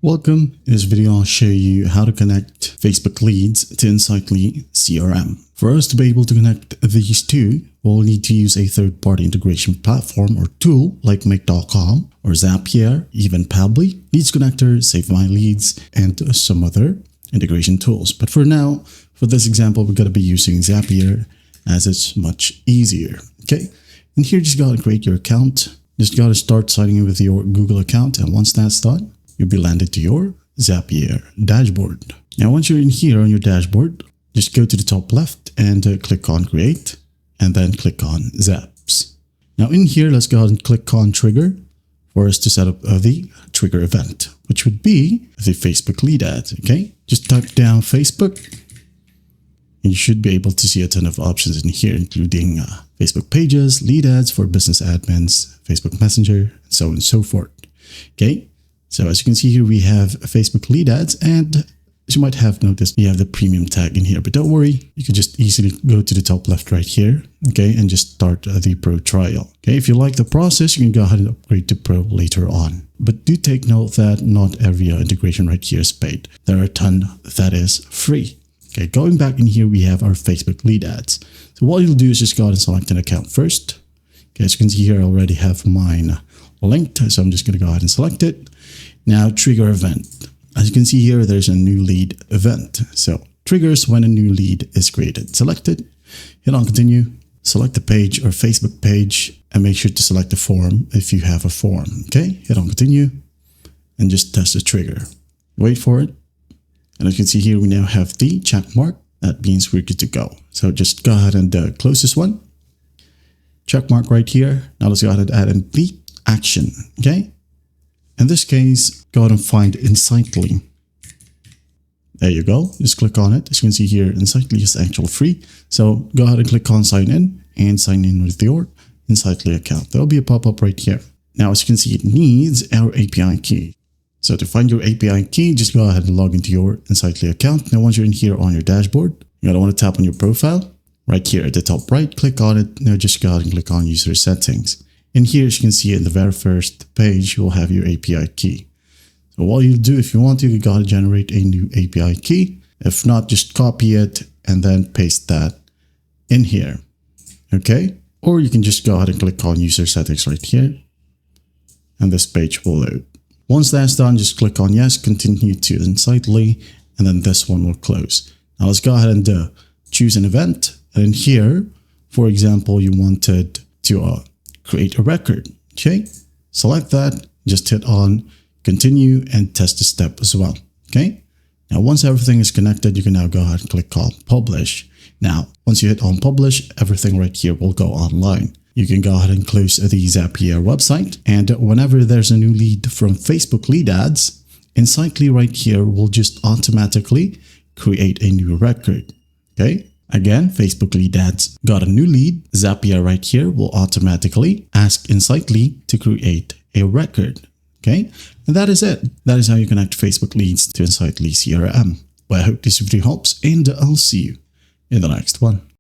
Welcome. In this video, I'll show you how to connect Facebook leads to Insightly CRM. For us to be able to connect these two, we'll need to use a third-party integration platform or tool like Make.com or Zapier, even Pabbly, Leads Connector, Save My Leads, and some other integration tools. But for now, for this example, we're going to be using Zapier as it's much easier. Okay, and here just got to create your account. Just got to start signing in with your Google account, and once that's done, you'll be landed to your Zapier dashboard. Now, once you're in here on your dashboard, just go to the top left and click on Create, and then click on Zaps. Now in here, let's go ahead and click on Trigger for us to set up the trigger event, which would be the Facebook lead ad. Okay, just type down Facebook, and you should be able to see a ton of options in here, including Facebook pages, lead ads for business admins, Facebook Messenger, and so on and so forth. Okay. So as you can see here, we have Facebook lead ads, and as you might have noticed, we have the premium tag in here, but don't worry, you can just easily go to the top left right here, okay, and just start the pro trial. Okay, if you like the process, you can go ahead and upgrade to pro later on. But do take note that not every integration right here is paid. There are a ton that is free. Okay, going back in here, we have our Facebook lead ads. So what you'll do is just go ahead and select an account first. Okay, as you can see here, I already have mine linked, so I'm just going to go ahead and select it. Now, trigger event. As you can see here, there's a new lead event. So triggers when a new lead is created. Select it, hit on continue, select the page or Facebook page, and make sure to select the form if you have a form. Okay, hit on continue and just test the trigger. Wait for it. And as you can see here, we now have the check mark. That means we're good to go. So just go ahead and close this one. Check mark right here. Now let's go ahead and add in the action. Okay. In this case, go ahead and find Insightly. There you go. Just click on it. As you can see here, Insightly is actually free. So go ahead and click on sign in and sign in with your Insightly account. There'll be a pop-up right here. Now, as you can see, it needs our API key. So to find your API key, just go ahead and log into your Insightly account. Now, once you're in here on your dashboard, you're going to want to tap on your profile. Right here at the top right, click on it. Now just go ahead and click on user settings. And here, as you can see in the very first page, you'll have your API key. So what you'll do, if you want to, you got to generate a new API key. If not, just copy it and then paste that in here. Okay. Or you can just go ahead and click on user settings right here. And this page will load. Once that's done, just click on yes, continue to Insightly, and then this one will close. Now let's go ahead and choose an event. And in here, for example, you wanted to create a record. Okay, select that, just hit on continue and test the step as well. Okay, now once everything is connected, you can now go ahead and click on publish. Now, once you hit on publish, everything right here will go online. You can go ahead and close the Zapier website, and whenever there's a new lead from Facebook lead ads, Insightly right here will just automatically create a new record. Okay. Again, Facebook lead ads got a new lead. Zapier right here will automatically ask Insightly to create a record. Okay, and that is it. That is how you connect Facebook leads to Insightly CRM. Well, I hope this video helps, and I'll see you in the next one.